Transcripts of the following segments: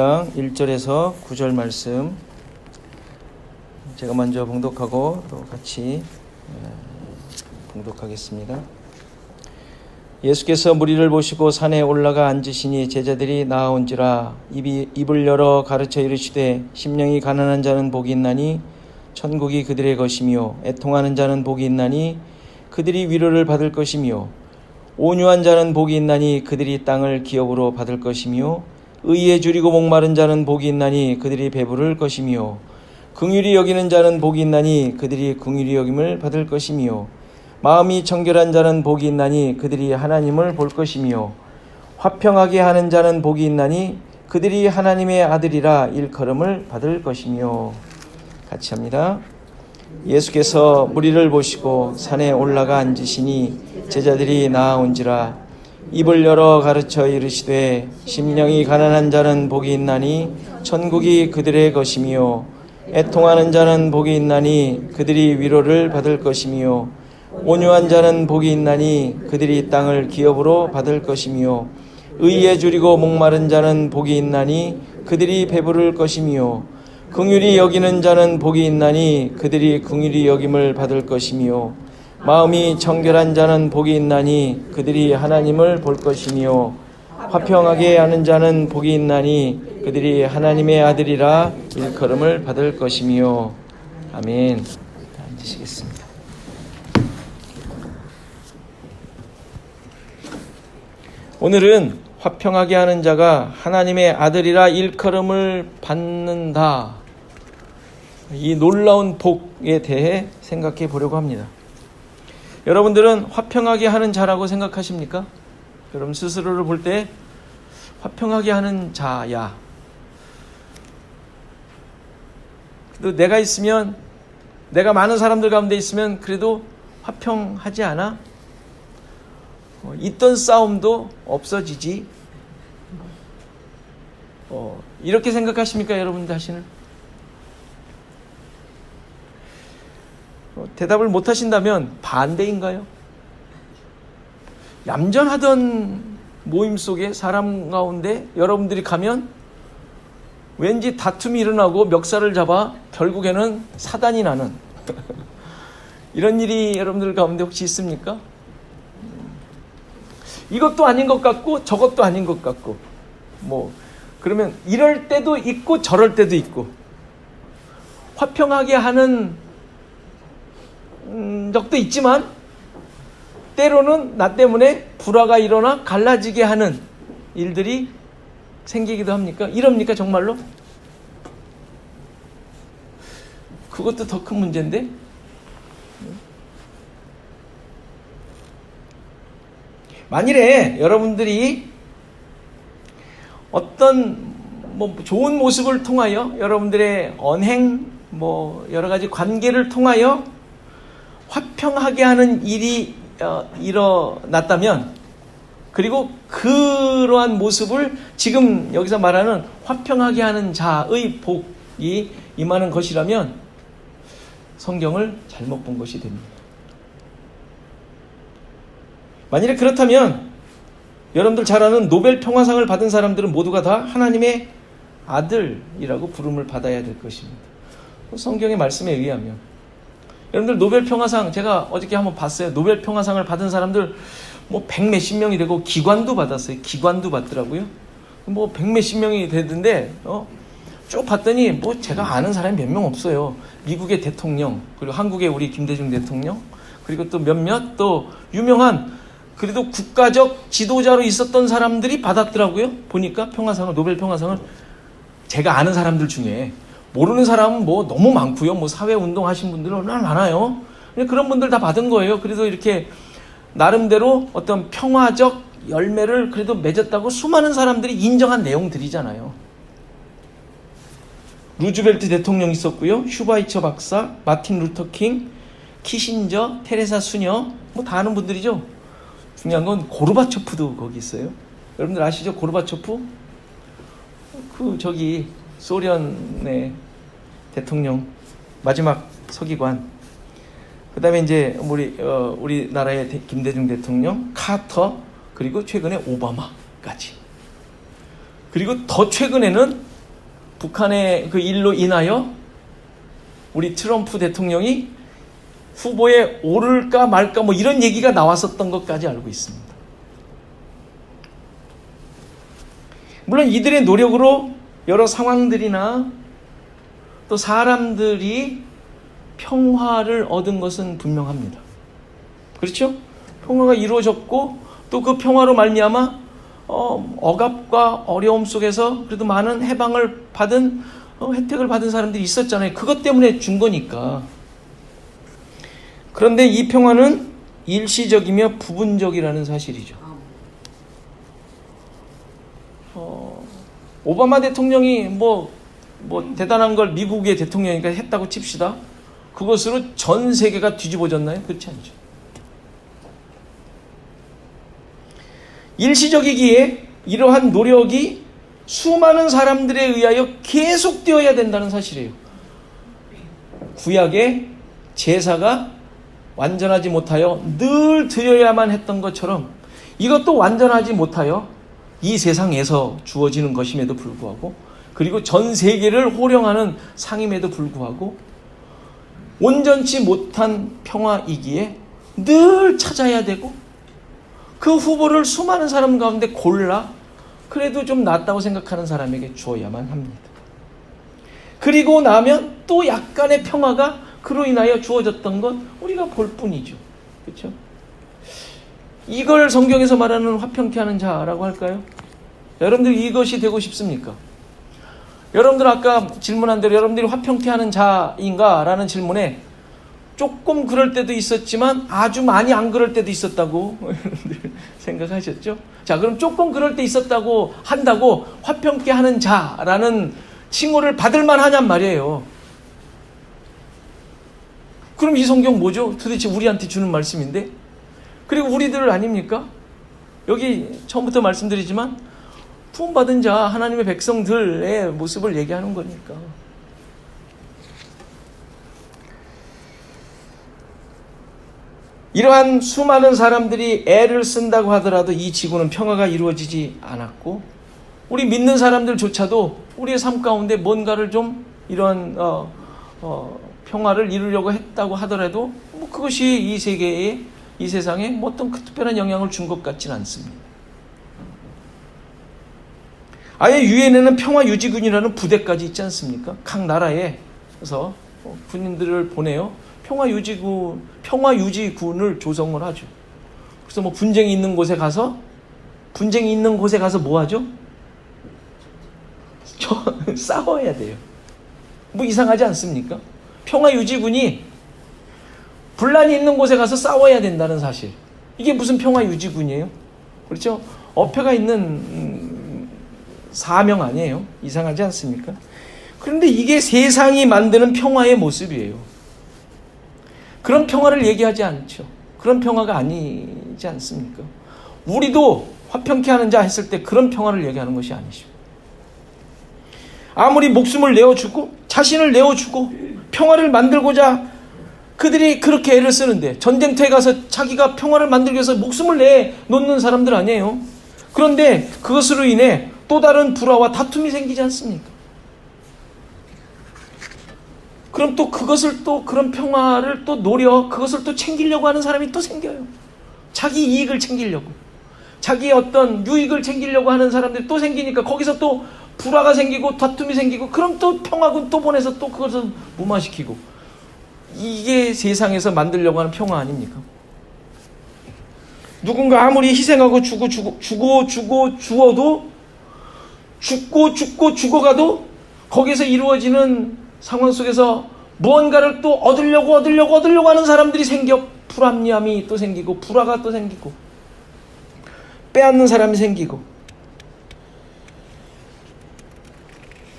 6장 1절에서 9절 말씀 제가 먼저 봉독하고 또 같이 봉독하겠습니다. 예수께서 무리를 보시고 산에 올라가 앉으시니 제자들이 나아온지라 입을 열어 가르쳐 이르시되 심령이 가난한 자는 복이 있나니 천국이 그들의 것이며 애통하는 자는 복이 있나니 그들이 위로를 받을 것이며 온유한 자는 복이 있나니 그들이 땅을 기업으로 받을 것이며 의에 줄이고 목마른 자는 복이 있나니 그들이 배부를 것이며 긍휼히 여기는 자는 복이 있나니 그들이 긍휼히 여김을 받을 것이며 마음이 청결한 자는 복이 있나니 그들이 하나님을 볼 것이며 화평하게 하는 자는 복이 있나니 그들이 하나님의 아들이라 일컬음을 받을 것이며. 같이 합니다. 예수께서 무리를 보시고 산에 올라가 앉으시니 제자들이 나아온지라 입을 열어 가르쳐 이르시되 심령이 가난한 자는 복이 있나니 천국이 그들의 것이며 애통하는 자는 복이 있나니 그들이 위로를 받을 것이며 온유한 자는 복이 있나니 그들이 땅을 기업으로 받을 것이며 의에 줄이고 목마른 자는 복이 있나니 그들이 배부를 것이며 긍휼히 여기는 자는 복이 있나니 그들이 긍휼히 여김을 받을 것이며 마음이 청결한 자는 복이 있나니 그들이 하나님을 볼 것이며 화평하게 하는 자는 복이 있나니 그들이 하나님의 아들이라 일컬음을 받을 것이며. 아멘. 앉으시겠습니다. 오늘은 화평하게 하는 자가 하나님의 아들이라 일컬음을 받는다. 이 놀라운 복에 대해 생각해 보려고 합니다. 여러분들은 화평하게 하는 자라고 생각하십니까? 여러분 스스로를 볼 때 화평하게 하는 자야. 그래도 내가 있으면, 내가 많은 사람들 가운데 있으면 그래도 화평하지 않아? 있던 싸움도 없어지지. 이렇게 생각하십니까, 여러분 자신을? 대답을 못 하신다면 반대인가요? 얌전하던 모임 속에 사람 가운데 여러분들이 가면 왠지 다툼이 일어나고 멱살을 잡아 결국에는 사단이 나는 이런 일이 여러분들 가운데 혹시 있습니까? 이것도 아닌 것 같고 저것도 아닌 것 같고 그러면 이럴 때도 있고 저럴 때도 있고 화평하게 하는 적도 있지만 때로는 나 때문에 불화가 일어나 갈라지게 하는 일들이 생기기도 합니까? 이럽니까 정말로? 그것도 더 큰 문제인데. 만일에 여러분들이 어떤 좋은 모습을 통하여 여러분들의 언행 여러 가지 관계를 통하여 화평하게 하는 일이 일어났다면, 그리고 그러한 모습을 지금 여기서 말하는 화평하게 하는 자의 복이 임하는 것이라면 성경을 잘못 본 것이 됩니다. 만일에 그렇다면 여러분들 잘 아는 노벨 평화상을 받은 사람들은 모두가 다 하나님의 아들이라고 부름을 받아야 될 것입니다. 성경의 말씀에 의하면. 여러분들 노벨 평화상 제가 어저께 한번 봤어요. 노벨 평화상을 받은 사람들 100몇십 명이 되고 기관도 받았어요. 기관도 받더라고요. 100몇십 명이 되던데 쭉 봤더니 제가 아는 사람이 몇 명 없어요. 미국의 대통령, 그리고 한국의 우리 김대중 대통령, 그리고 또 몇몇 또 유명한 그래도 국가적 지도자로 있었던 사람들이 받았더라고요. 보니까 평화상을, 노벨 평화상을. 제가 아는 사람들 중에 모르는 사람은 너무 많고요. 사회운동 하신 분들은 얼마나 많아요. 그런 분들 다 받은 거예요. 그래도 이렇게 나름대로 어떤 평화적 열매를 그래도 맺었다고 수많은 사람들이 인정한 내용들이잖아요. 루즈벨트 대통령 있었고요. 슈바이처 박사, 마틴 루터 킹, 키신저, 테레사 수녀, 다 아는 분들이죠. 중요한 건 고르바초프도 거기 있어요. 여러분들 아시죠? 고르바초프? 소련의 대통령, 마지막 서기관. 그 다음에 이제 우리나라의 김대중 대통령, 카터, 그리고 최근에 오바마까지. 그리고 더 최근에는 북한의 그 일로 인하여 우리 트럼프 대통령이 후보에 오를까 말까 뭐 이런 얘기가 나왔었던 것까지 알고 있습니다. 물론 이들의 노력으로 여러 상황들이나 또 사람들이 평화를 얻은 것은 분명합니다. 그렇죠? 평화가 이루어졌고 또 그 평화로 말미암아 억압과 어려움 속에서 그래도 많은 해방을 받은 혜택을 받은 사람들이 있었잖아요. 그것 때문에 준 거니까. 그런데 이 평화는 일시적이며 부분적이라는 사실이죠. 오바마 대통령이 뭐 대단한 걸 미국의 대통령이니까 했다고 칩시다. 그것으로 전 세계가 뒤집어졌나요? 그렇지 않죠. 일시적이기에 이러한 노력이 수많은 사람들에 의하여 계속되어야 된다는 사실이에요. 구약의 제사가 완전하지 못하여 늘 드려야만 했던 것처럼 이것도 완전하지 못하여 이 세상에서 주어지는 것임에도 불구하고 그리고 전 세계를 호령하는 상임에도 불구하고 온전치 못한 평화이기에 늘 찾아야 되고 그 후보를 수많은 사람 가운데 골라 그래도 좀 낫다고 생각하는 사람에게 주어야만 합니다. 그리고 나면 또 약간의 평화가 그로 인하여 주어졌던 것 우리가 볼 뿐이죠. 그렇죠? 이걸 성경에서 말하는 화평케 하는 자라고 할까요? 여러분들 이것이 되고 싶습니까? 여러분들 아까 질문한 대로 여러분들이 화평케 하는 자인가? 라는 질문에 조금 그럴 때도 있었지만 아주 많이 안 그럴 때도 있었다고 여러분들 생각하셨죠? 자, 그럼 조금 그럴 때 있었다고 한다고 화평케 하는 자라는 칭호를 받을 만하냔 말이에요. 그럼 이 성경 뭐죠? 도대체 우리한테 주는 말씀인데? 그리고 우리들 아닙니까? 여기 처음부터 말씀드리지만 부음받은 자 하나님의 백성들의 모습을 얘기하는 거니까. 이러한 수많은 사람들이 애를 쓴다고 하더라도 이 지구는 평화가 이루어지지 않았고 우리 믿는 사람들조차도 우리의 삶 가운데 뭔가를 좀 이런 평화를 이루려고 했다고 하더라도 뭐 그것이 이 세계에 이 세상에 뭐 어떤 특별한 영향을 준 것 같지는 않습니다. 아예 유엔에는 평화유지군이라는 부대까지 있지 않습니까? 각 나라에서 군인들을 보내요. 평화유지군을 조성을 하죠. 그래서 뭐 분쟁이 있는 곳에 가서 뭐 하죠? 싸워야 돼요. 뭐 이상하지 않습니까? 평화유지군이 분란이 있는 곳에 가서 싸워야 된다는 사실. 이게 무슨 평화유지군이에요? 그렇죠? 어폐가 있는 사명 아니에요? 이상하지 않습니까? 그런데 이게 세상이 만드는 평화의 모습이에요. 그런 평화를 얘기하지 않죠. 그런 평화가 아니지 않습니까? 우리도 화평케 하는 자 했을 때 그런 평화를 얘기하는 것이 아니죠. 아무리 목숨을 내어주고 자신을 내어주고 평화를 만들고자 그들이 그렇게 애를 쓰는데 전쟁터에 가서 자기가 평화를 만들기 위해서 목숨을 내놓는 사람들 아니에요. 그런데 그것으로 인해 또 다른 불화와 다툼이 생기지 않습니까? 그럼 또 그것을 또 그런 평화를 또 그것을 또 챙기려고 하는 사람이 또 생겨요. 자기 이익을 챙기려고. 자기의 어떤 유익을 챙기려고 하는 사람들이 또 생기니까 거기서 또 불화가 생기고 다툼이 생기고 그럼 또 평화군 또 보내서 또 그것을 무마시키고 이게 세상에서 만들려고 하는 평화 아닙니까? 누군가 아무리 희생하고 죽어도 죽어가도 거기서 이루어지는 상황 속에서 무언가를 또 얻으려고 하는 사람들이 생겨 불합리함이 또 생기고 불화가 또 생기고 빼앗는 사람이 생기고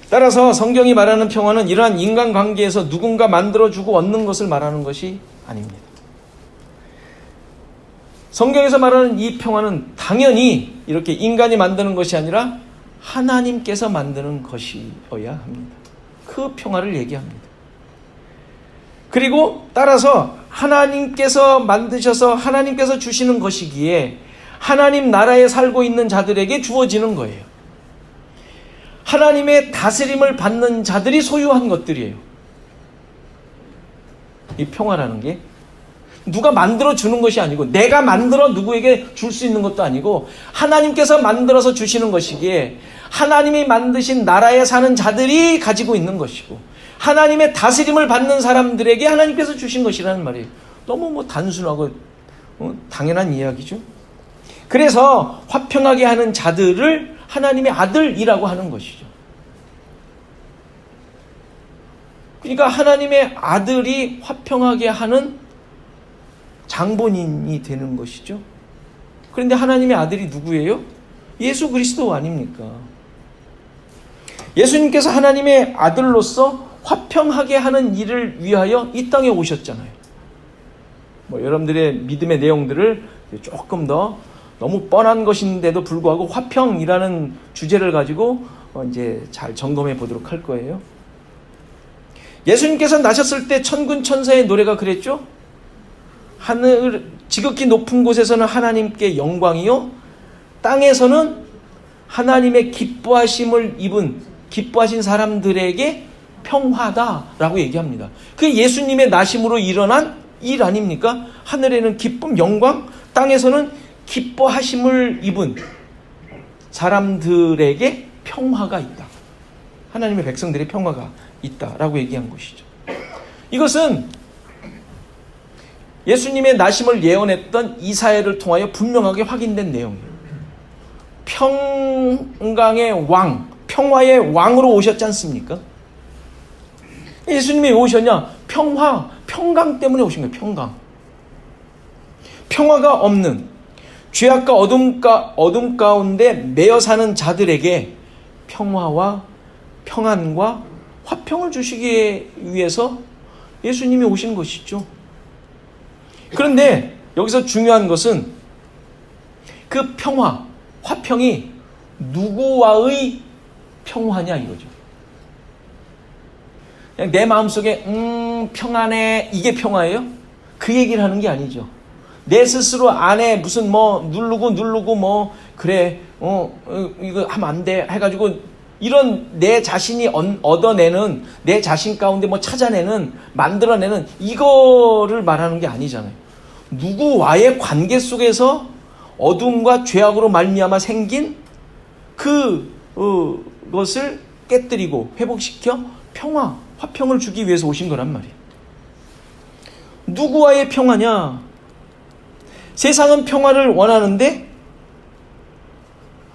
따라서 성경이 말하는 평화는 이러한 인간관계에서 누군가 만들어주고 얻는 것을 말하는 것이 아닙니다. 성경에서 말하는 이 평화는 당연히 이렇게 인간이 만드는 것이 아니라 하나님께서 만드는 것이어야 합니다. 그 평화를 얘기합니다. 그리고 따라서 하나님께서 만드셔서 하나님께서 주시는 것이기에 하나님 나라에 살고 있는 자들에게 주어지는 거예요. 하나님의 다스림을 받는 자들이 소유한 것들이에요. 이 평화라는 게 누가 만들어 주는 것이 아니고, 내가 만들어 누구에게 줄 수 있는 것도 아니고, 하나님께서 만들어서 주시는 것이기에 하나님이 만드신 나라에 사는 자들이 가지고 있는 것이고, 하나님의 다스림을 받는 사람들에게 하나님께서 주신 것이라는 말이에요. 너무 단순하고 당연한 이야기죠. 그래서 화평하게 하는 자들을 하나님의 아들이라고 하는 것이죠. 그러니까 하나님의 아들이 화평하게 하는 장본인이 되는 것이죠. 그런데 하나님의 아들이 누구예요? 예수 그리스도 아닙니까? 예수님께서 하나님의 아들로서 화평하게 하는 일을 위하여 이 땅에 오셨잖아요. 여러분들의 믿음의 내용들을 조금 더 너무 뻔한 것인데도 불구하고 화평이라는 주제를 가지고 이제 잘 점검해 보도록 할 거예요. 예수님께서 나셨을 때 천군 천사의 노래가 그랬죠? 하늘 지극히 높은 곳에서는 하나님께 영광이요, 땅에서는 하나님의 기뻐하신 사람들에게 평화다라고 얘기합니다. 그게 예수님의 나심으로 일어난 일 아닙니까? 하늘에는 기쁨, 영광, 땅에서는 기뻐하심을 입은 사람들에게 평화가 있다. 하나님의 백성들의 평화가 있다라고 얘기한 것이죠. 이것은 예수님의 나심을 예언했던 이사야를 통하여 분명하게 확인된 내용이에요. 평강의 왕, 평화의 왕으로 오셨지 않습니까? 예수님이 왜 오셨냐? 평강 때문에 오신 거예요. 평강. 평화가 없는, 죄악과 어둠 가운데 매여 사는 자들에게 평화와 평안과 화평을 주시기 위해서 예수님이 오신 것이죠. 그런데 여기서 중요한 것은 그 평화, 화평이 누구와의 평화냐 이거죠. 그냥 내 마음속에 평안해, 이게 평화예요? 그 얘기를 하는 게 아니죠. 내 스스로 안에 무슨 누르고 그래 이거 하면 안 돼 해가지고 이런 내 자신이 얻어내는, 내 자신 가운데 찾아내는, 만들어내는 이거를 말하는 게 아니잖아요. 누구와의 관계 속에서 어둠과 죄악으로 말미암아 생긴 그것을 깨뜨리고 회복시켜 평화, 화평을 주기 위해서 오신 거란 말이에요. 누구와의 평화냐? 세상은 평화를 원하는데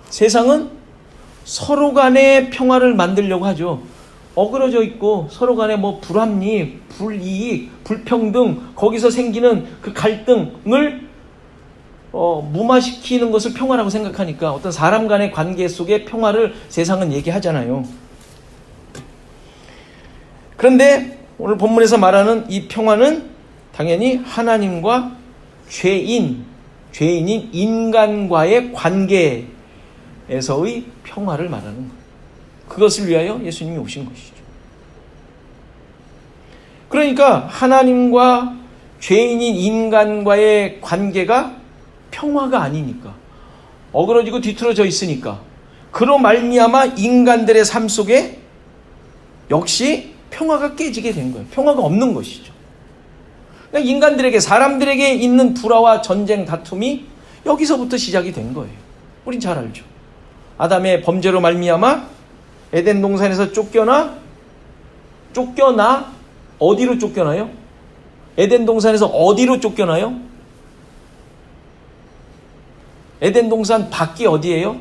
세상은 서로 간의 평화를 만들려고 하죠. 어그러져 있고 서로 간에 불합리, 불이익, 불평등, 거기서 생기는 그 갈등을 무마시키는 것을 평화라고 생각하니까 어떤 사람 간의 관계 속의 평화를 세상은 얘기하잖아요. 그런데 오늘 본문에서 말하는 이 평화는 당연히 하나님과 죄인인 인간과의 관계에서의 평화를 말하는 거예요. 그것을 위하여 예수님이 오신 것이죠. 그러니까 하나님과 죄인인 인간과의 관계가 평화가 아니니까, 어그러지고 뒤틀어져 있으니까, 그로 말미암아 인간들의 삶 속에 역시 평화가 깨지게 된 거예요. 평화가 없는 것이죠. 그러니까 인간들에게, 사람들에게 있는 불화와 전쟁, 다툼이 여기서부터 시작이 된 거예요. 우린 잘 알죠. 아담의 범죄로 말미암아 에덴 동산에서 쫓겨나 어디로 쫓겨나요? 에덴 동산에서 어디로 쫓겨나요? 에덴 동산 밖이 어디예요?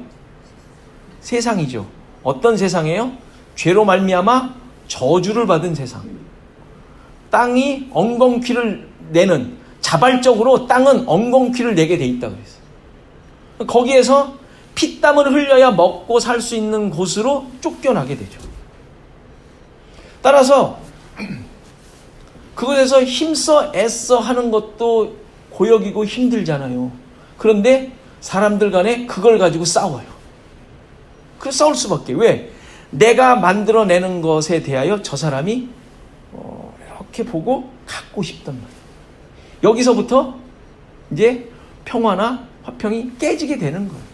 세상이죠. 어떤 세상이에요? 죄로 말미암아 저주를 받은 세상. 땅이 엉겅퀴를 내는, 자발적으로 땅은 엉겅퀴를 내게 돼 있다 그랬어요. 거기에서 피땀을 흘려야 먹고 살 수 있는 곳으로 쫓겨나게 되죠. 따라서 그곳에서 힘써 애써 하는 것도 고역이고 힘들잖아요. 그런데 사람들 간에 그걸 가지고 싸워요. 그 싸울 수밖에. 왜? 내가 만들어내는 것에 대하여 저 사람이 이렇게 보고 갖고 싶단 말이에요. 여기서부터 이제 평화나 화평이 깨지게 되는 거예요.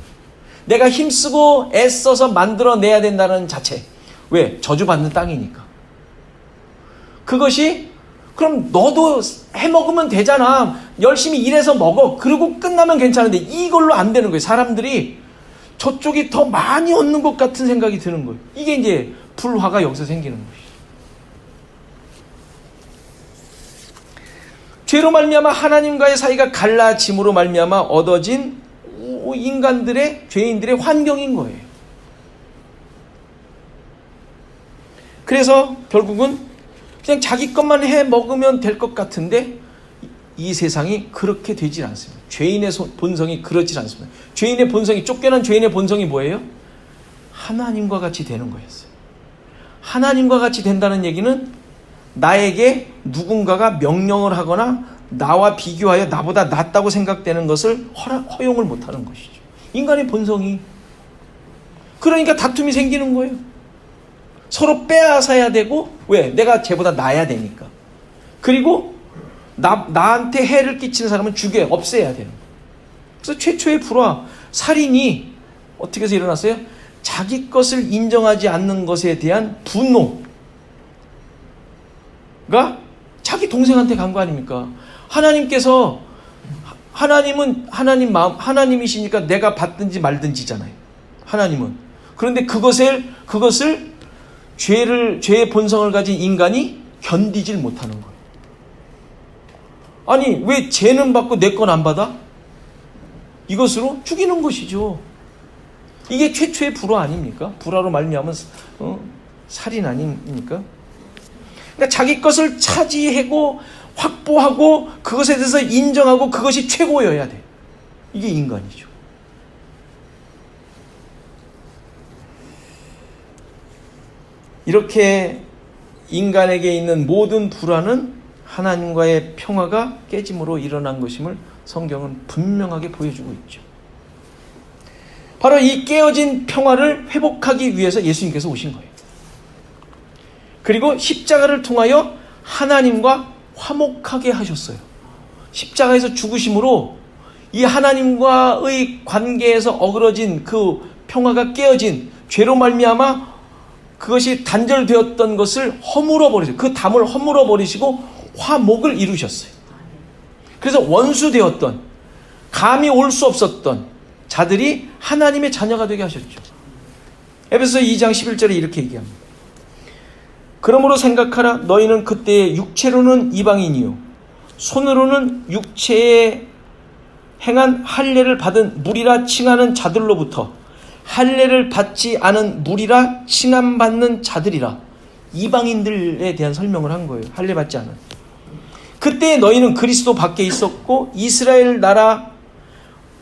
내가 힘쓰고 애써서 만들어내야 된다는 자체. 왜? 저주받는 땅이니까. 그것이 그럼 너도 해먹으면 되잖아. 열심히 일해서 먹어. 그리고 끝나면 괜찮은데 이걸로 안 되는 거예요. 사람들이 저쪽이 더 많이 얻는 것 같은 생각이 드는 거예요. 이게 이제 불화가 여기서 생기는 거예요. 죄로 말미암아 하나님과의 사이가 갈라짐으로 말미암아 얻어진 인간들의, 죄인들의 환경인 거예요. 그래서 결국은 그냥 자기 것만 해 먹으면 될 것 같은데 이 세상이 그렇게 되질 않습니다. 죄인의 본성이 그렇지 않습니다. 죄인의 본성이, 쫓겨난 죄인의 본성이 뭐예요? 하나님과 같이 되는 거였어요. 하나님과 같이 된다는 얘기는 나에게 누군가가 명령을 하거나 나와 비교하여 나보다 낫다고 생각되는 것을 허용을 못하는 것이죠. 인간의 본성이. 그러니까 다툼이 생기는 거예요. 서로 빼앗아야 되고, 왜? 내가 쟤보다 나아야 되니까. 그리고 나한테 해를 끼치는 사람은 죽여, 없애야 되는 거예요. 그래서 최초의 불화, 살인이 어떻게 해서 일어났어요? 자기 것을 인정하지 않는 것에 대한 분노가 자기 동생한테 간 거 아닙니까? 하나님께서, 하나님은 하나님 마음, 하나님이시니까 내가 받든지 말든지잖아요. 하나님은. 그런데 그것을 죄의 본성을 가진 인간이 견디질 못하는 거예요. 아니, 왜 죄는 받고 내 건 안 받아? 이것으로 죽이는 것이죠. 이게 최초의 불화 아닙니까? 불화로 말미암은 살인 아닙니까? 그러니까 자기 것을 차지하고 확보하고 그것에 대해서 인정하고 그것이 최고여야 돼. 이게 인간이죠. 이렇게 인간에게 있는 모든 불화는 하나님과의 평화가 깨짐으로 일어난 것임을 성경은 분명하게 보여주고 있죠. 바로 이 깨어진 평화를 회복하기 위해서 예수님께서 오신 거예요. 그리고 십자가를 통하여 하나님과 화목하게 하셨어요. 십자가에서 죽으심으로 이 하나님과의 관계에서 어그러진 그 평화가 깨어진 죄로 말미암아 그것이 단절되었던 것을 허물어 버리셨어요. 그 담을 허물어 버리시고 화목을 이루셨어요. 그래서 원수되었던, 감히 올 수 없었던 자들이 하나님의 자녀가 되게 하셨죠. 에베소서 2장 11절에 이렇게 얘기합니다. 그러므로 생각하라. 너희는 그때의 육체로는 이방인이요 손으로는 육체에 행한 할례를 받은 무리라 칭하는 자들로부터 할례를 받지 않은 무리라 칭함받는 자들이라. 이방인들에 대한 설명을 한 거예요. 할례 받지 않은. 그때 너희는 그리스도 밖에 있었고 이스라엘 나라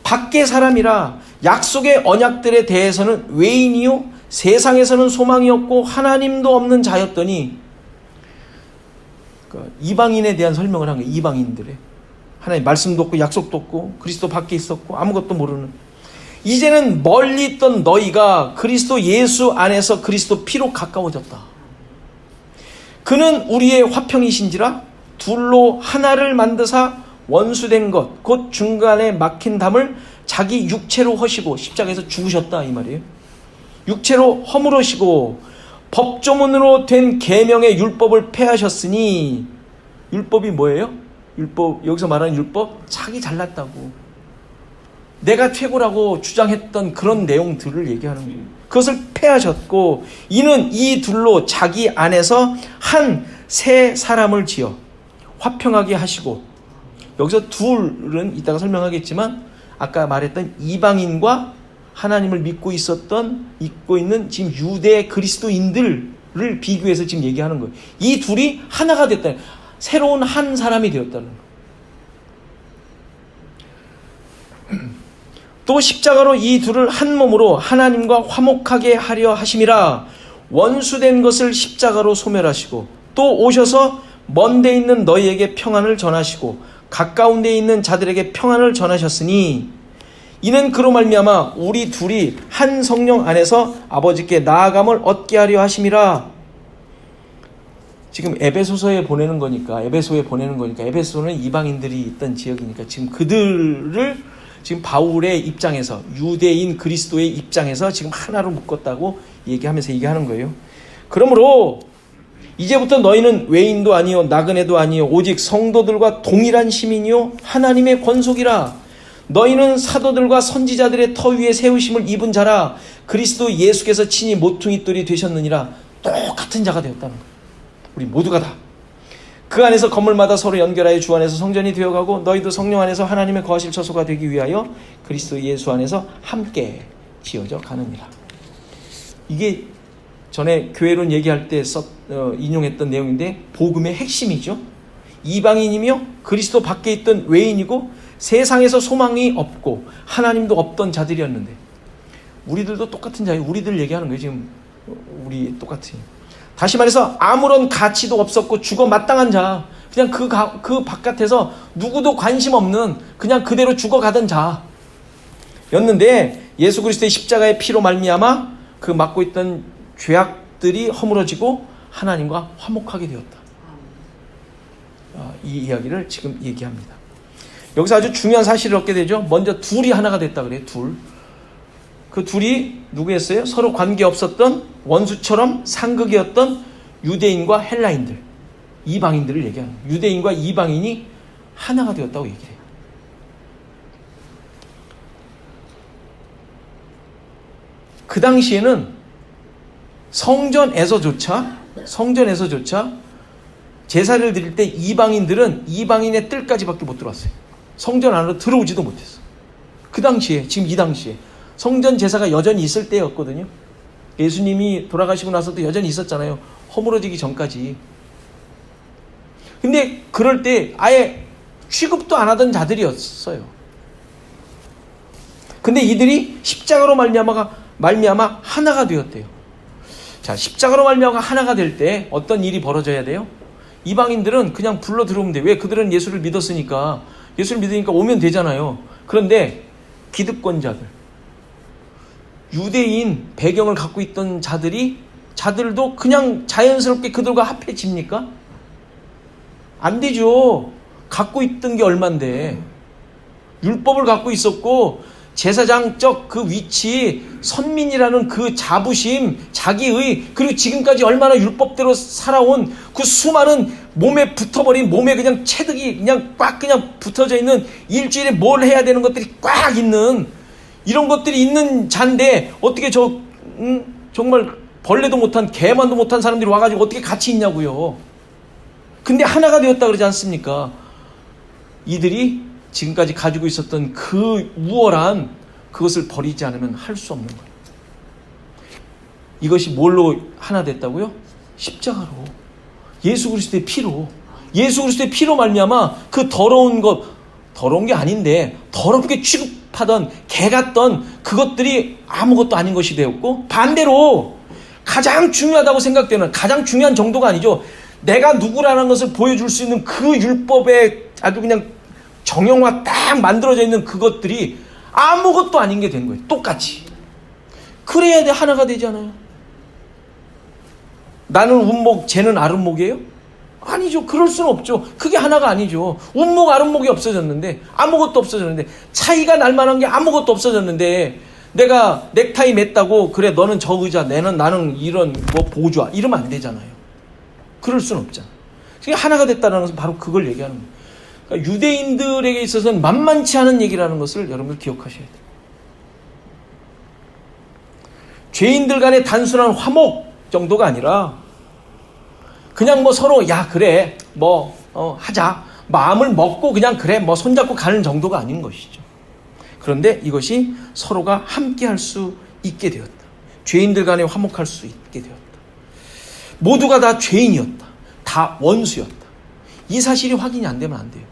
밖의 사람이라. 약속의 언약들에 대해서는 외인이요 세상에서는 소망이 없고 하나님도 없는 자였더니, 그러니까 이방인에 대한 설명을 한 거예요. 이방인들의. 하나님 말씀도 없고 약속도 없고 그리스도 밖에 있었고 아무것도 모르는. 이제는 멀리 있던 너희가 그리스도 예수 안에서 그리스도 피로 가까워졌다. 그는 우리의 화평이신지라 둘로 하나를 만드사 원수된 것 곧 중간에 막힌 담을 자기 육체로 허시고, 십자가에서 죽으셨다 이 말이에요. 육체로 허물으시고 법조문으로 된 계명의 율법을 폐하셨으니. 율법이 뭐예요? 율법, 여기서 말하는 율법, 자기 잘났다고 내가 최고라고 주장했던 그런 내용들을 얘기하는 거예요. 그것을 폐하셨고 이는 이 둘로 자기 안에서 한 새 사람을 지어 화평하게 하시고. 여기서 둘은 이따가 설명하겠지만 아까 말했던 이방인과 하나님을 믿고 있는 지금 유대 그리스도인들을 비교해서 지금 얘기하는 거예요. 이 둘이 하나가 됐다는, 새로운 한 사람이 되었다는 거예요. 또 십자가로 이 둘을 한 몸으로 하나님과 화목하게 하려 하심이라. 원수된 것을 십자가로 소멸하시고 또 오셔서 먼 데 있는 너희에게 평안을 전하시고 가까운 데 있는 자들에게 평안을 전하셨으니 이는 그로 말미암아 우리 둘이 한 성령 안에서 아버지께 나아감을 얻게 하려 하심이라. 지금 에베소에 보내는 거니까 에베소는 이방인들이 있던 지역이니까 지금 그들을 지금 바울의 입장에서, 유대인 그리스도의 입장에서 지금 하나로 묶었다고 얘기하면서 얘기하는 거예요. 그러므로 이제부터 너희는 외인도 아니요 나그네도 아니요 오직 성도들과 동일한 시민이요 하나님의 권속이라. 너희는 사도들과 선지자들의 터 위에 세우심을 입은 자라. 그리스도 예수께서 친히 모퉁이 돌이 되셨느니라. 똑같은 자가 되었다는 거예요. 우리 모두가 다. 그 안에서 건물마다 서로 연결하여 주 안에서 성전이 되어가고 너희도 성령 안에서 하나님의 거하실 처소가 되기 위하여 그리스도 예수 안에서 함께 지어져 가느니라. 이게 전에 교회론 얘기할 때 인용했던 내용인데 복음의 핵심이죠. 이방인이며 그리스도 밖에 있던 외인이고 세상에서 소망이 없고 하나님도 없던 자들이었는데, 우리들도 똑같은 자예요. 우리들 얘기하는 거예요. 지금 우리 똑같이. 다시 말해서 아무런 가치도 없었고 죽어 마땅한 자, 그냥 그 바깥에서 누구도 관심 없는 그냥 그대로 죽어가던 자였는데, 예수 그리스도의 십자가의 피로 말미암아 그 맡고 있던 죄악들이 허물어지고 하나님과 화목하게 되었다. 이 이야기를 지금 얘기합니다. 여기서 아주 중요한 사실을 얻게 되죠. 먼저 둘이 하나가 됐다 그래요. 둘. 그 둘이 누구였어요? 서로 관계 없었던 원수처럼 상극이었던 유대인과 헬라인들, 이방인들을 얘기하는 거예요. 유대인과 이방인이 하나가 되었다고 얘기를 해요. 그 당시에는 성전에서조차 제사를 드릴 때 이방인들은 이방인의 뜰까지밖에 못 들어왔어요. 성전 안으로 들어오지도 못했어. 그 당시에, 지금 이 당시에 성전 제사가 여전히 있을 때였거든요. 예수님이 돌아가시고 나서도 여전히 있었잖아요. 허물어지기 전까지. 근데 그럴 때 아예 취급도 안 하던 자들이었어요. 근데 이들이 십자가로 말미암아 하나가 되었대요. 자, 십자가로 말미암아 하나가 될 때 어떤 일이 벌어져야 돼요? 이방인들은 그냥 불러 들어오면 돼. 왜? 그들은 예수를 믿으니까 오면 되잖아요. 그런데 기득권자들, 유대인 배경을 갖고 있던 자들도 그냥 자연스럽게 그들과 합해집니까? 안 되죠. 갖고 있던 게 얼만데. 율법을 갖고 있었고 제사장적 그 위치, 선민이라는 그 자부심, 자기의, 그리고 지금까지 얼마나 율법대로 살아온 그 수많은 몸에 붙어버린, 몸에 그냥 체득이 그냥 꽉 그냥 붙어져 있는, 일주일에 뭘 해야 되는 것들이 꽉 있는, 이런 것들이 있는 잔데 어떻게 정말 벌레도 못한, 개만도 못한 사람들이 와가지고 어떻게 같이 있냐고요. 근데 하나가 되었다 그러지 않습니까? 이들이 지금까지 가지고 있었던 그 우월한 그것을 버리지 않으면 할 수 없는 거예요. 이것이 뭘로 하나 됐다고요? 십자가로, 예수 그리스도의 피로. 예수 그리스도의 피로 말미암아 그 더러운 게 아닌데 더럽게 취급하던 개 같던 그것들이 아무것도 아닌 것이 되었고, 반대로 가장 중요하다고 생각되는, 가장 중요한 정도가 아니죠, 내가 누구라는 것을 보여줄 수 있는 그 율법에 아주 그냥 정형화 딱 만들어져 있는 그것들이 아무것도 아닌 게 된 거예요. 똑같이. 그래야 하나가 되잖아요. 나는 운목, 쟤는 아름목이에요? 아니죠. 그럴 수는 없죠. 그게 하나가 아니죠. 운목, 아름목이 없어졌는데, 아무것도 없어졌는데, 차이가 날 만한 게 아무것도 없어졌는데, 내가 넥타이 맸다고 그래 너는 저 의자, 나는 이런 보좌 이러면 안 되잖아요. 그럴 수는 없잖아. 그러니까 하나가 됐다는 것은 바로 그걸 얘기하는 거예요. 그러니까 유대인들에게 있어서는 만만치 않은 얘기라는 것을 여러분들 기억하셔야 돼요. 죄인들 간의 단순한 화목 정도가 아니라 그냥 서로 야 그래 하자 마음을 먹고 그냥 그래 손잡고 가는 정도가 아닌 것이죠. 그런데 이것이 서로가 함께 할 수 있게 되었다. 죄인들 간에 화목할 수 있게 되었다. 모두가 다 죄인이었다. 다 원수였다. 이 사실이 확인이 안 되면 안 돼요.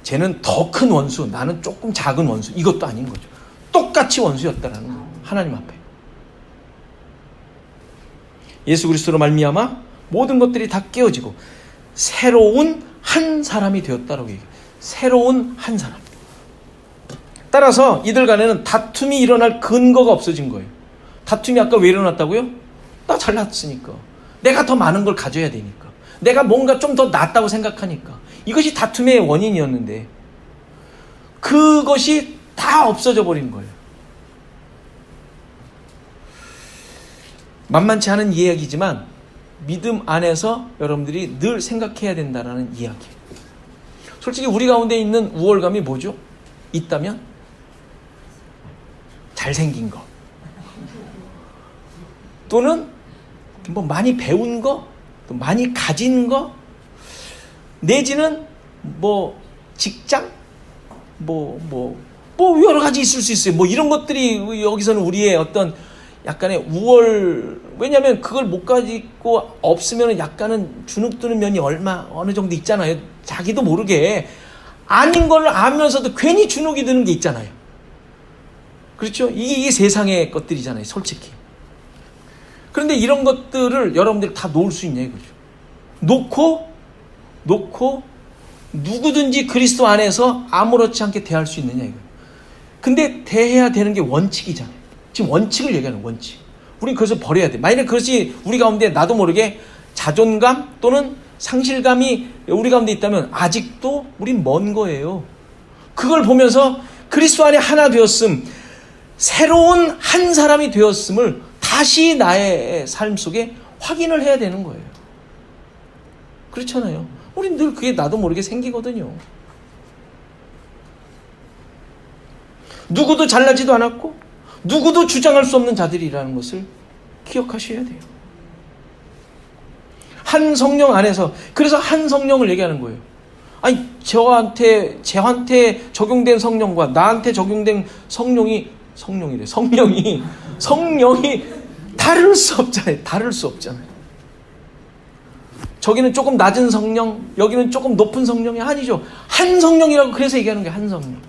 쟤는 더 큰 원수, 나는 조금 작은 원수, 이것도 아닌 거죠. 똑같이 원수였다라는 거예요. 하나님 앞에. 예수 그리스도로 말미암아 모든 것들이 다 깨어지고 새로운 한 사람이 되었다라고 얘기해요. 새로운 한 사람. 따라서 이들 간에는 다툼이 일어날 근거가 없어진 거예요. 다툼이 아까 왜 일어났다고요? 나 잘났으니까. 내가 더 많은 걸 가져야 되니까. 내가 뭔가 좀 더 낫다고 생각하니까. 이것이 다툼의 원인이었는데 그것이 다 없어져 버린 거예요. 만만치 않은 이야기지만 믿음 안에서 여러분들이 늘 생각해야 된다는 이야기예요. 솔직히 우리 가운데 있는 우월감이 뭐죠? 있다면 잘생긴 거, 또는 뭐 많이 배운 거, 또 많이 가진 거, 내지는 뭐 직장, 뭐 여러 가지 있을 수 있어요. 뭐 이런 것들이 여기서는 우리의 어떤 약간의 우월, 왜냐하면 그걸 못 가지고 없으면 약간은 주눅드는 면이 어느 정도 있잖아요. 자기도 모르게 아닌 걸 알면서도 괜히 주눅이 드는 게 있잖아요. 그렇죠? 이게 세상의 것들이잖아요, 솔직히. 그런데 이런 것들을 여러분들이 다 놓을 수 있냐 이거죠. 놓고 누구든지 그리스도 안에서 아무렇지 않게 대할 수 있느냐 이거예요. 근데 대해야 되는 게 원칙이잖아요. 지금 원칙을 얘기하는 원칙. 우린 그것을 버려야 돼. 만약에 그것이 우리 가운데 나도 모르게 자존감 또는 상실감이 우리 가운데 있다면 아직도 우린 먼 거예요. 그걸 보면서 그리스도 안에 하나 되었음, 새로운 한 사람이 되었음을 다시 나의 삶 속에 확인을 해야 되는 거예요. 그렇잖아요. 우린 늘 그게 나도 모르게 생기거든요. 누구도 잘나지도 않았고 누구도 주장할 수 없는 자들이라는 것을 기억하셔야 돼요. 한 성령 안에서, 그래서 한 성령을 얘기하는 거예요. 아니, 저한테 적용된 성령과 나한테 적용된 성령이 다를 수 없잖아요. 저기는 조금 낮은 성령, 여기는 조금 높은 성령이 아니죠. 한 성령이라고 그래서 얘기하는 게 한 성령.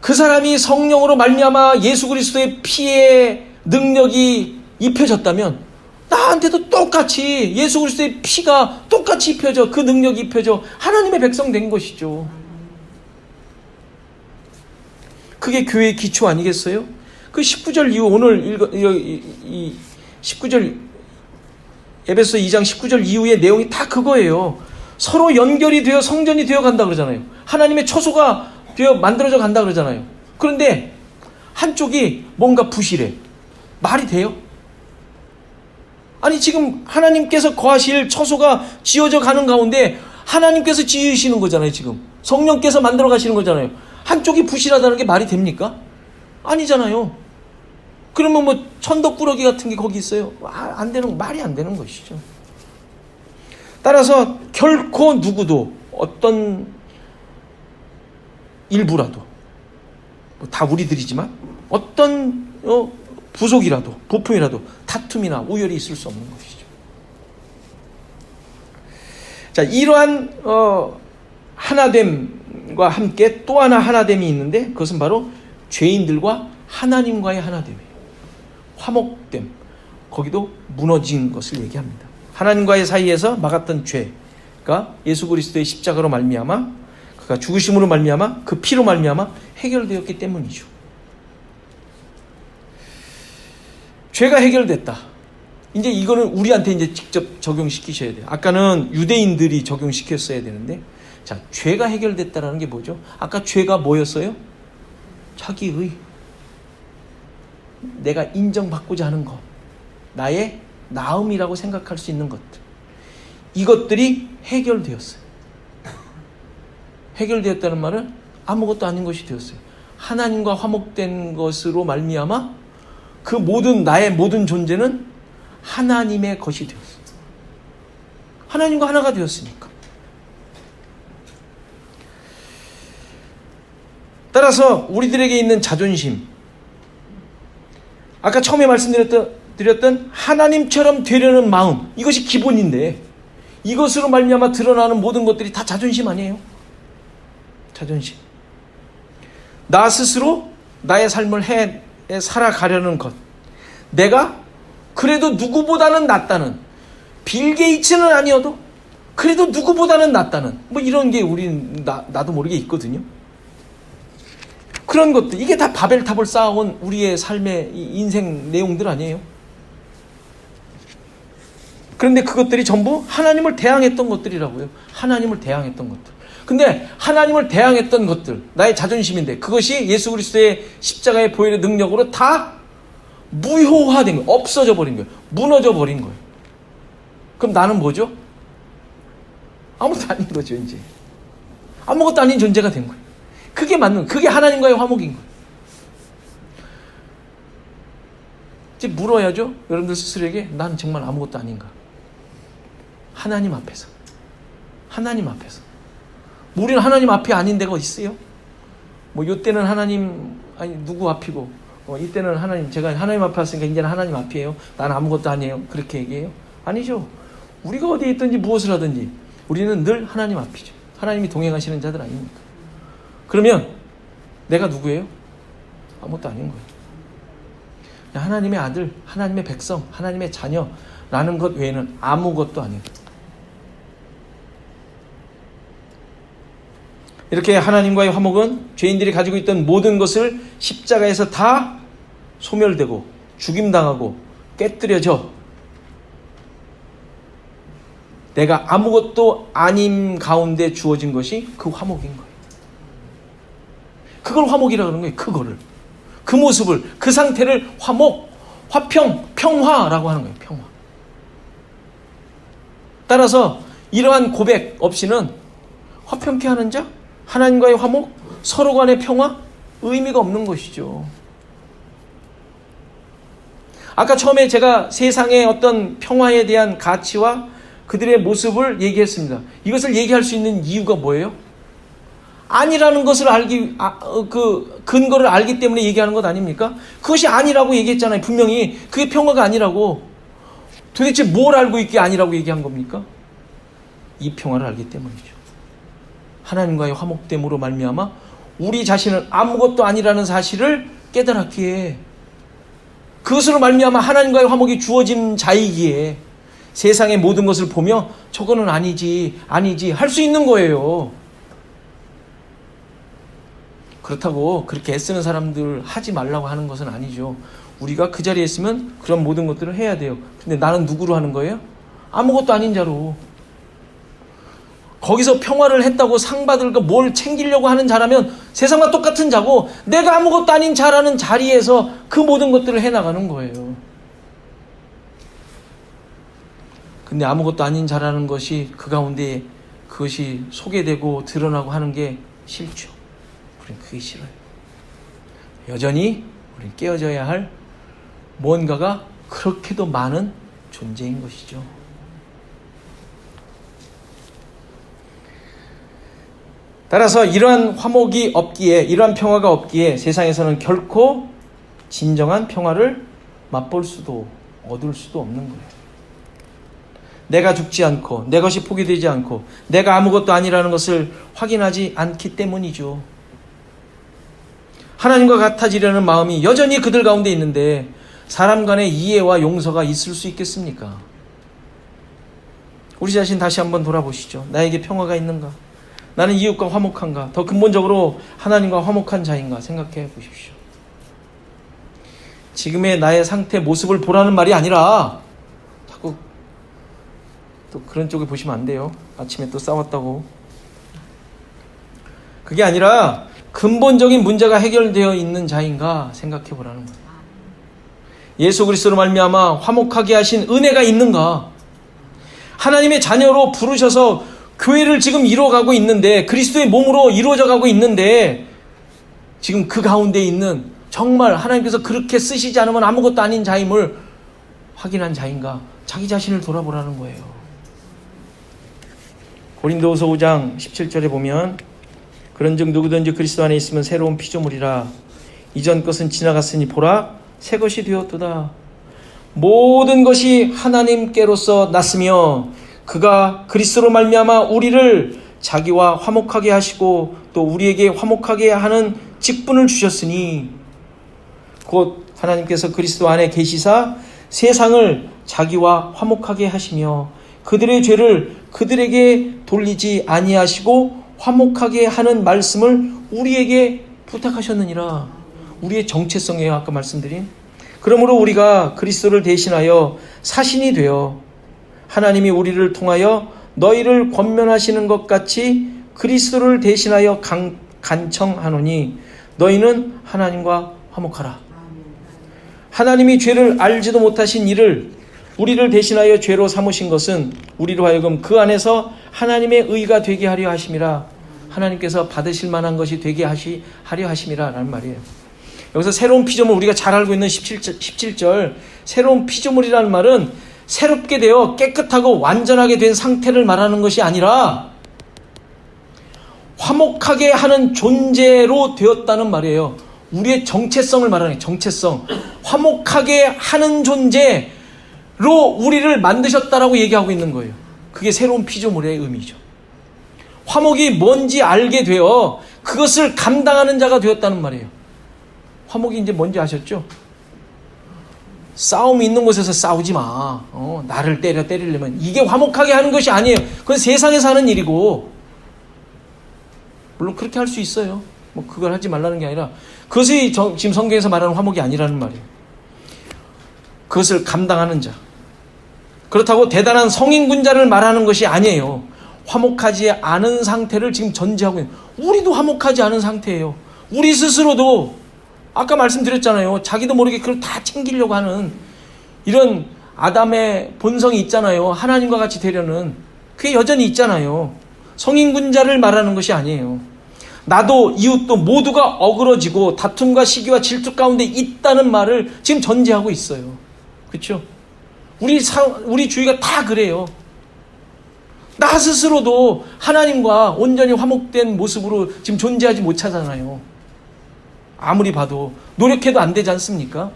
그 사람이 성령으로 말미암아 예수 그리스도의 피의 능력이 입혀졌다면 나한테도 똑같이 예수 그리스도의 피가 똑같이 입혀져, 그 능력이 입혀져 하나님의 백성 된 것이죠. 그게 교회의 기초 아니겠어요? 그 19절 이후 오늘 19절 에베소 2장 19절 이후의 내용이 다 그거예요. 서로 연결이 되어 성전이 되어 간다 그러잖아요. 하나님의 처소가 되어 만들어져 간다 그러잖아요. 그런데 한쪽이 뭔가 부실해. 말이 돼요? 아니, 지금 하나님께서 거하실 처소가 지어져 가는 가운데 하나님께서 지으시는 거잖아요. 지금 성령께서 만들어 가시는 거잖아요. 한쪽이 부실하다는 게 말이 됩니까? 아니잖아요. 그러면 뭐 천덕꾸러기 같은 게 거기 있어요? 말이 안 되는 것이죠. 따라서 결코 누구도 어떤 일부라도, 다 우리들이지만 어떤 부속이라도 부품이라도 다툼이나 우열이 있을 수 없는 것이죠. 자, 이러한 하나됨과 함께 또 하나됨이 있는데 그것은 바로 죄인들과 하나님과의 하나됨이에요. 화목됨, 거기도 무너진 것을 얘기합니다. 하나님과의 사이에서 막았던 죄가 예수 그리스도의 십자가로 말미암아, 그가 죽으심으로 말미암아, 그 피로 말미암아 해결되었기 때문이죠. 죄가 해결됐다. 이제 이거는 우리한테 이제 직접 적용시키셔야 돼요. 아까는 유대인들이 적용시켰어야 되는데, 자, 죄가 해결됐다라는 게 뭐죠? 아까 죄가 뭐였어요? 자기의, 내가 인정받고자 하는 것, 나의 나음이라고 생각할 수 있는 것들, 이것들이 해결되었어요. 해결되었다는 말은 아무것도 아닌 것이 되었어요. 하나님과 화목된 것으로 말미암아 그 나의 모든 존재는 하나님의 것이 되었어요. 하나님과 하나가 되었으니까. 따라서 우리들에게 있는 자존심, 아까 처음에 말씀드렸던 하나님처럼 되려는 마음, 이것이 기본인데 이것으로 말미암아 드러나는 모든 것들이 다 자존심 아니에요? 자존심. 나 스스로 나의 삶을 살아가려는 것. 내가 그래도 누구보다는 낫다는, 빌 게이츠는 아니어도 그래도 누구보다는 낫다는, 뭐 이런 게 나도 모르게 있거든요. 그런 것들, 이게 다 바벨탑을 쌓아온 우리의 삶의 인생 내용들 아니에요? 그런데 그것들이 전부 하나님을 대항했던 것들이라고요. 하나님을 대항했던 것들. 근데 하나님을 대항했던 것들, 나의 자존심인데 그것이 예수 그리스도의 십자가의 보혈의 능력으로 다 무효화된 거예요. 없어져 버린 거예요. 무너져 버린 거예요. 그럼 나는 뭐죠? 아무것도 아닌 거죠. 이제 아무것도 아닌 존재가 된 거예요. 그게 그게 하나님과의 화목인 거예요. 이제 물어야죠. 여러분들 스스로에게 나는 정말 아무것도 아닌가? 하나님 앞에서. 우리는 하나님 앞이 아닌 데가 있어요? 이때는 하나님, 누구 앞이고, 이때는 하나님, 제가 하나님 앞에 왔으니까 이제는 하나님 앞이에요. 나는 아무것도 아니에요. 그렇게 얘기해요? 아니죠. 우리가 어디에 있든지 무엇을 하든지 우리는 늘 하나님 앞이죠. 하나님이 동행하시는 자들 아닙니까? 그러면 내가 누구예요? 아무것도 아닌 거예요. 하나님의 아들, 하나님의 백성, 하나님의 자녀라는 것 외에는 아무것도 아닌 거예요. 이렇게 하나님과의 화목은 죄인들이 가지고 있던 모든 것을 십자가에서 다 소멸되고 죽임당하고 깨뜨려져 내가 아무것도 아님 가운데 주어진 것이 그 화목인 거예요. 그걸 화목이라고 하는 거예요. 그거를. 그 모습을, 그 상태를 화목, 화평, 평화라고 하는 거예요. 평화. 따라서 이러한 고백 없이는 화평케 하는 자, 하나님과의 화목, 서로 간의 평화, 의미가 없는 것이죠. 아까 처음에 제가 세상의 어떤 평화에 대한 가치와 그들의 모습을 얘기했습니다. 이것을 얘기할 수 있는 이유가 뭐예요? 아니라는 것을 그 근거를 알기 때문에 얘기하는 것 아닙니까? 그것이 아니라고 얘기했잖아요. 분명히 그게 평화가 아니라고. 도대체 뭘 알고 있기에 아니라고 얘기한 겁니까? 이 평화를 알기 때문이죠. 하나님과의 화목됨으로 말미암아 우리 자신은 아무것도 아니라는 사실을 깨달았기에, 그것으로 말미암아 하나님과의 화목이 주어진 자이기에 세상의 모든 것을 보며 저거는 아니지 할 수 있는 거예요. 그렇다고 그렇게 애쓰는 사람들 하지 말라고 하는 것은 아니죠. 우리가 그 자리에 있으면 그런 모든 것들을 해야 돼요. 근데 나는 누구로 하는 거예요? 아무것도 아닌 자로. 거기서 평화를 했다고 상 받을 거 뭘 챙기려고 하는 자라면 세상과 똑같은 자고, 내가 아무것도 아닌 자라는 자리에서 그 모든 것들을 해나가는 거예요. 근데 아무것도 아닌 자라는 것이 그 가운데 그것이 소개되고 드러나고 하는 게 싫죠. 우리는 그게 싫어요. 여전히 우리는 깨어져야 할 뭔가가 그렇게도 많은 존재인 것이죠. 따라서 이러한 화목이 없기에, 이러한 평화가 없기에 세상에서는 결코 진정한 평화를 맛볼 수도 얻을 수도 없는 거예요. 내가 죽지 않고 내 것이 포기되지 않고 내가 아무것도 아니라는 것을 확인하지 않기 때문이죠. 하나님과 같아지려는 마음이 여전히 그들 가운데 있는데 사람 간의 이해와 용서가 있을 수 있겠습니까? 우리 자신 다시 한번 돌아보시죠. 나에게 평화가 있는가? 나는 이웃과 화목한가? 더 근본적으로 하나님과 화목한 자인가? 생각해 보십시오. 지금의 나의 상태, 모습을 보라는 말이 아니라 자꾸 또 그런 쪽에 보시면 안 돼요. 아침에 또 싸웠다고. 그게 아니라 근본적인 문제가 해결되어 있는 자인가 생각해 보라는 거예요. 예수 그리스도로 말미암아 화목하게 하신 은혜가 있는가? 하나님의 자녀로 부르셔서 교회를 지금 이루어가고 있는데, 그리스도의 몸으로 이루어져 가고 있는데, 지금 그 가운데 있는 정말 하나님께서 그렇게 쓰시지 않으면 아무것도 아닌 자임을 확인한 자인가? 자기 자신을 돌아보라는 거예요. 고린도후서 5장 17절에 보면, 그런즉 누구든지 그리스도 안에 있으면 새로운 피조물이라. 이전 것은 지나갔으니 보라 새 것이 되었도다. 모든 것이 하나님께로서 났으며 그가 그리스도로 말미암아 우리를 자기와 화목하게 하시고 또 우리에게 화목하게 하는 직분을 주셨으니, 곧 하나님께서 그리스도 안에 계시사 세상을 자기와 화목하게 하시며 그들의 죄를 그들에게 돌리지 아니하시고 화목하게 하는 말씀을 우리에게 부탁하셨느니라. 우리의 정체성이에요. 아까 말씀드린. 그러므로 우리가 그리스도를 대신하여 사신이 되어 하나님이 우리를 통하여 너희를 권면하시는 것 같이 그리스도를 대신하여 간청하노니 너희는 하나님과 화목하라. 하나님이 죄를 알지도 못하신 이를 우리를 대신하여 죄로 삼으신 것은 우리로 하여금 그 안에서 하나님의 의가 되게 하려 하심이라. 하나님께서 받으실 만한 것이 되게 하려 하심이라 라는 말이에요. 여기서 새로운 피조물, 우리가 잘 알고 있는 17절 새로운 피조물이라는 말은 새롭게 되어 깨끗하고 완전하게 된 상태를 말하는 것이 아니라 화목하게 하는 존재로 되었다는 말이에요. 우리의 정체성을 말하는 거예요. 정체성. 화목하게 하는 존재로 우리를 만드셨다라고 얘기하고 있는 거예요. 그게 새로운 피조물의 의미죠. 화목이 뭔지 알게 되어 그것을 감당하는 자가 되었다는 말이에요. 화목이 이제 뭔지 아셨죠? 싸움이 있는 곳에서 싸우지 마. 나를 때리려면. 이게 화목하게 하는 것이 아니에요. 그건 세상에서 하는 일이고, 물론 그렇게 할 수 있어요. 뭐 그걸 하지 말라는 게 아니라 그것이 지금 성경에서 말하는 화목이 아니라는 말이에요. 그것을 감당하는 자. 그렇다고 대단한 성인군자를 말하는 것이 아니에요. 화목하지 않은 상태를 지금 전제하고 있는. 우리도 화목하지 않은 상태예요. 우리 스스로도 아까 말씀드렸잖아요. 자기도 모르게 그걸 다 챙기려고 하는 이런 아담의 본성이 있잖아요. 하나님과 같이 되려는. 그게 여전히 있잖아요. 성인군자를 말하는 것이 아니에요. 나도 이웃도 모두가 어그러지고 다툼과 시기와 질투 가운데 있다는 말을 지금 전제하고 있어요. 그렇죠? 우리 주위가 다 그래요. 나 스스로도 하나님과 온전히 화목된 모습으로 지금 존재하지 못하잖아요. 아무리 봐도 노력해도 안 되지 않습니까?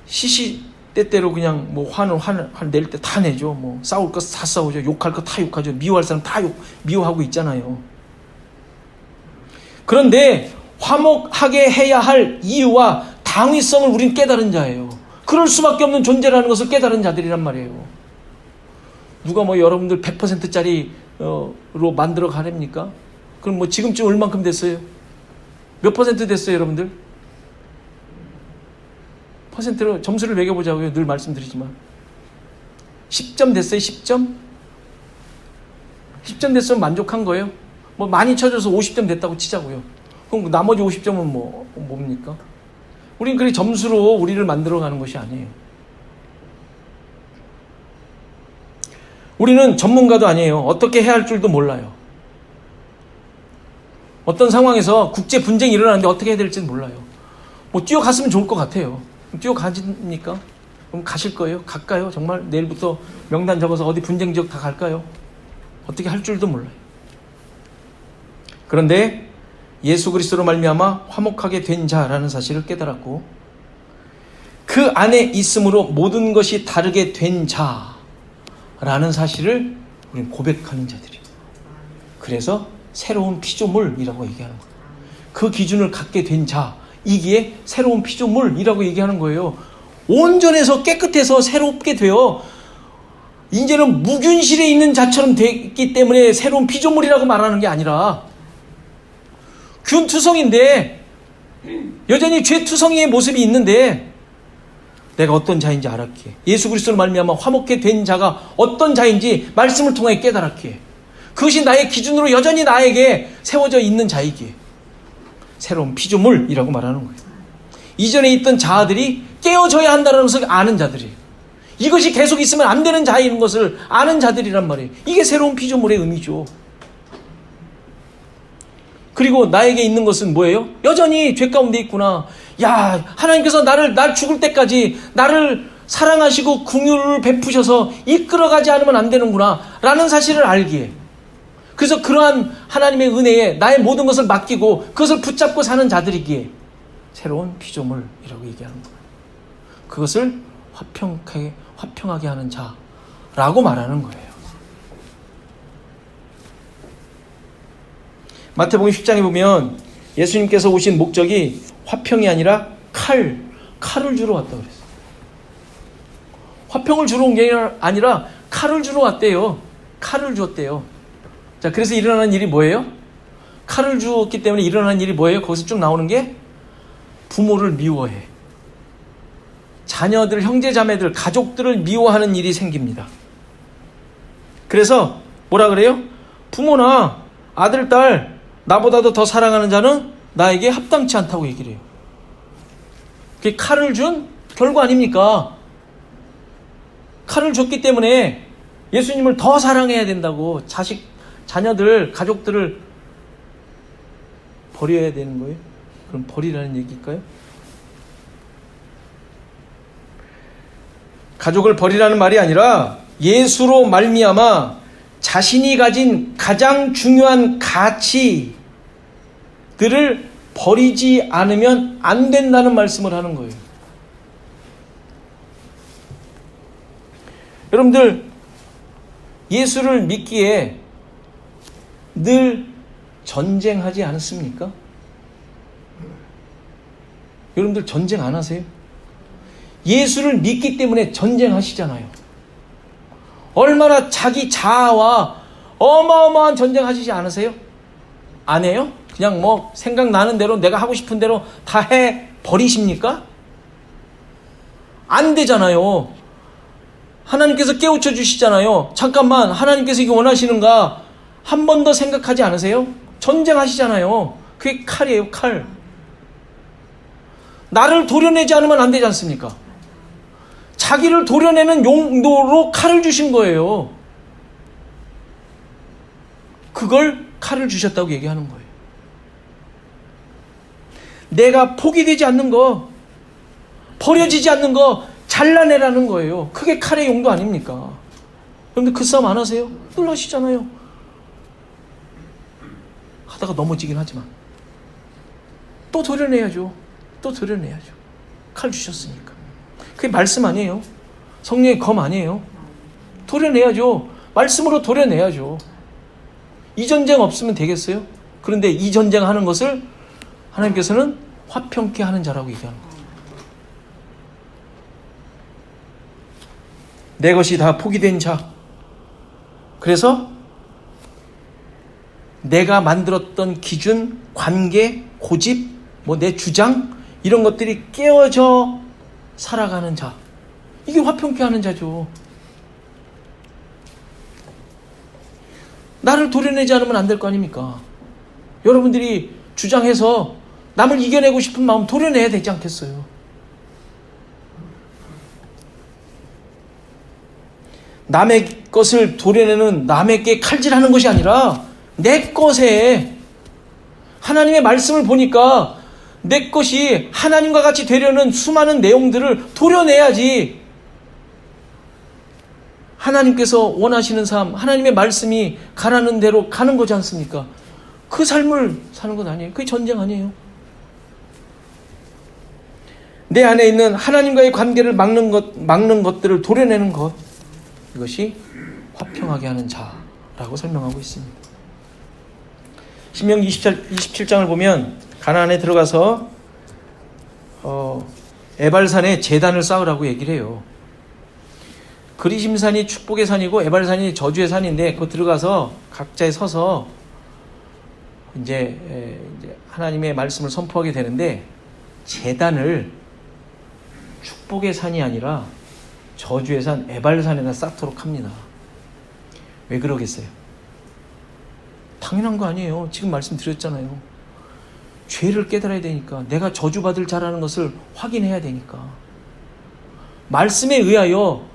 시시때때로 그냥 뭐 화는 낼 때 다 내죠. 뭐 싸울 거 다 싸우죠. 욕할 거 다 욕하죠. 미워할 사람 다 미워하고 있잖아요. 그런데 화목하게 해야 할 이유와 당위성을 우린 깨달은 자예요. 그럴 수밖에 없는 존재라는 것을 깨달은 자들이란 말이에요. 누가 뭐 여러분들 100%짜리로 만들어 가렵니까? 그럼 뭐 지금쯤 얼만큼 됐어요? 몇 퍼센트 됐어요, 여러분들? 퍼센트로 점수를 매겨보자고요. 늘 말씀드리지만 10점 됐어요? 10점? 10점 됐으면 만족한 거예요? 뭐 많이 쳐줘서 50점 됐다고 치자고요. 그럼 나머지 50점은 뭡니까? 우린 그렇게 점수로 우리를 만들어가는 것이 아니에요. 우리는 전문가도 아니에요. 어떻게 해야 할 줄도 몰라요. 어떤 상황에서 국제 분쟁이 일어나는데 어떻게 해야 될지는 몰라요. 뭐 뛰어갔으면 좋을 것 같아요. 뛰어가십니까? 그럼 가실 거예요? 갈까요? 정말 내일부터 명단 적어서 어디 분쟁 지역 다 갈까요? 어떻게 할 줄도 몰라요. 그런데 예수 그리스도로 말미암아 화목하게 된 자라는 사실을 깨달았고 그 안에 있음으로 모든 것이 다르게 된 자라는 사실을 우리는 고백하는 자들이에요. 그래서 새로운 피조물이라고 얘기하는 거예요. 그 기준을 갖게 된 자, 이게 새로운 피조물이라고 얘기하는 거예요. 온전해서 깨끗해서 새롭게 되어 이제는 무균실에 있는 자처럼 됐기 때문에 새로운 피조물이라고 말하는 게 아니라 균투성인데 여전히 죄투성이의 모습이 있는데 내가 어떤 자인지 알았기에 예수 그리스도로 말미암아 화목해 된 자가 어떤 자인지 말씀을 통해 깨달았기에 그것이 나의 기준으로 여전히 나에게 세워져 있는 자이기에 새로운 피조물이라고 말하는 거예요. 이전에 있던 자아들이 깨어져야 한다는 것을 아는 자들이에요. 이것이 계속 있으면 안 되는 자인 것을 아는 자들이란 말이에요. 이게 새로운 피조물의 의미죠. 그리고 나에게 있는 것은 뭐예요? 여전히 죄 가운데 있구나. 야, 하나님께서 날 죽을 때까지 나를 사랑하시고 긍휼을 베푸셔서 이끌어가지 않으면 안 되는구나 라는 사실을 알기에 그래서 그러한 하나님의 은혜에 나의 모든 것을 맡기고 그것을 붙잡고 사는 자들이기에 새로운 피조물이라고 얘기하는 거예요. 그것을 화평하게 하는 자라고 말하는 거예요. 마태복음 10장에 보면 예수님께서 오신 목적이 화평이 아니라 칼을 주러 왔다고 그랬어요. 화평을 주러 온 게 아니라 칼을 주러 왔대요. 칼을 주었대요. 자, 그래서 일어나는 일이 뭐예요? 칼을 주었기 때문에 일어나는 일이 뭐예요? 거기서 쭉 나오는 게 부모를 미워해. 자녀들, 형제 자매들, 가족들을 미워하는 일이 생깁니다. 그래서 뭐라 그래요? 부모나 아들, 딸, 나보다도 더 사랑하는 자는 나에게 합당치 않다고 얘기를 해요. 그게 칼을 준 결과 아닙니까? 칼을 줬기 때문에 예수님을 더 사랑해야 된다고 자녀들, 가족들을 버려야 되는 거예요? 그럼 버리라는 얘기일까요? 가족을 버리라는 말이 아니라 예수로 말미암아 자신이 가진 가장 중요한 가치들을 버리지 않으면 안 된다는 말씀을 하는 거예요. 여러분들, 예수를 믿기에 늘 전쟁하지 않습니까? 여러분들 전쟁 안 하세요? 예수를 믿기 때문에 전쟁하시잖아요. 얼마나 자기 자아와 어마어마한 전쟁하시지 않으세요? 안 해요? 그냥 뭐 생각나는 대로 내가 하고 싶은 대로 다 해 버리십니까? 안 되잖아요. 하나님께서 깨우쳐 주시잖아요. 잠깐만, 하나님께서 이게 원하시는가? 한 번 더 생각하지 않으세요? 전쟁하시잖아요. 그게 칼이에요, 칼. 나를 도려내지 않으면 안 되지 않습니까? 자기를 도려내는 용도로 칼을 주신 거예요. 그걸 칼을 주셨다고 얘기하는 거예요. 내가 포기되지 않는 거, 버려지지 않는 거 잘라내라는 거예요. 그게 칼의 용도 아닙니까? 그런데 그 싸움 안 하세요? 늘 하시잖아요. 하다가 넘어지긴 하지만 또 도려내야죠. 또 도려내야죠. 칼 주셨으니까. 그게 말씀 아니에요? 성령의 검 아니에요? 도려내야죠. 말씀으로 도려내야죠. 이 전쟁 없으면 되겠어요? 그런데 이 전쟁하는 것을 하나님께서는 화평케 하는 자라고 얘기하는 거예요. 내 것이 다 포기된 자. 그래서 내가 만들었던 기준, 관계, 고집, 내 주장 이런 것들이 깨어져 살아가는 자. 이게 화평케 하는 자죠. 나를 도려내지 않으면 안 될 거 아닙니까? 여러분들이 주장해서 남을 이겨내고 싶은 마음 도려내야 되지 않겠어요? 남의 것을 도려내는, 남에게 칼질하는 것이 아니라 내 것에 하나님의 말씀을 보니까 내 것이 하나님과 같이 되려는 수많은 내용들을 도려내야지 하나님께서 원하시는 삶, 하나님의 말씀이 가라는 대로 가는 거지 않습니까? 그 삶을 사는 것 아니에요. 그게 전쟁 아니에요. 내 안에 있는 하나님과의 관계를 막는 것들을 도려내는 것, 이것이 화평하게 하는 자라고 설명하고 있습니다. 신명기 27장을 보면 가나안에 들어가서 에발산에 제단을 쌓으라고 얘기를 해요. 그리심산이 축복의 산이고 에발산이 저주의 산인데 그거 들어가서 각자에 서서 이제 하나님의 말씀을 선포하게 되는데, 제단을 축복의 산이 아니라 저주의 산 에발산에다 쌓도록 합니다. 왜 그러겠어요? 당연한 거 아니에요. 지금 말씀드렸잖아요. 죄를 깨달아야 되니까, 내가 저주받을 자라는 것을 확인해야 되니까. 말씀에 의하여,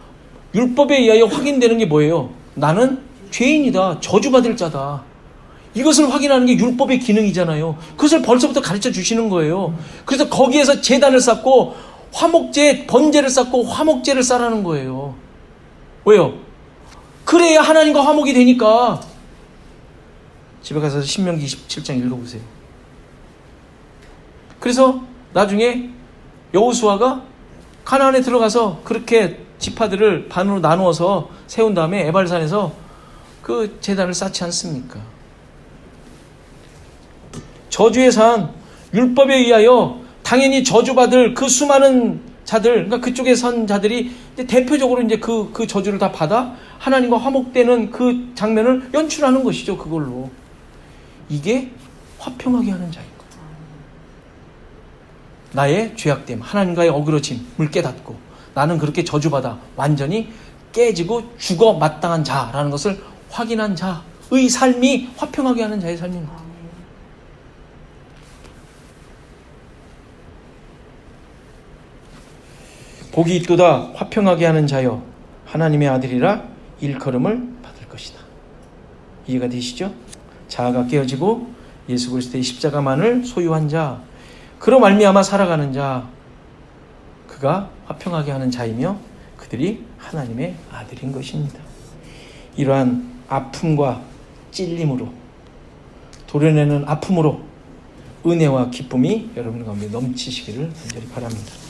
율법에 의하여 확인되는 게 뭐예요? 나는 죄인이다, 저주받을 자다. 이것을 확인하는 게 율법의 기능이잖아요. 그것을 벌써부터 가르쳐 주시는 거예요. 그래서 거기에서 제단을 쌓고 화목제, 번제를 쌓고 화목제를 쌓라는 거예요. 왜요? 그래야 하나님과 화목이 되니까. 집에 가서 신명기 27장 읽어보세요. 그래서 나중에 여호수아가 가나안에 들어가서 그렇게 지파들을 반으로 나누어서 세운 다음에 에발산에서 그 제단을 쌓지 않습니까? 저주의 산, 율법에 의하여 당연히 저주받을 그 수많은 자들, 그러니까 그쪽에 선 자들이 이제 대표적으로 이제 그 저주를 다 받아 하나님과 화목되는 그 장면을 연출하는 것이죠. 그걸로. 이게 화평하게 하는 자인 거예요. 나의 죄악됨, 하나님과의 어그러짐을 깨닫고 나는 그렇게 저주받아 완전히 깨지고 죽어 마땅한 자라는 것을 확인한 자의 삶이 화평하게 하는 자의 삶입니다. 복이 있도다 화평하게 하는 자여 하나님의 아들이라 일컬음을 받을 것이다. 이해가 되시죠? 자아가 깨어지고 예수 그리스도의 십자가만을 소유한 자, 그로 말미암아 살아가는 자, 그가 화평하게 하는 자이며 그들이 하나님의 아들인 것입니다. 이러한 아픔과 찔림으로, 도려내는 아픔으로 은혜와 기쁨이 여러분 가운데 넘치시기를 간절히 바랍니다.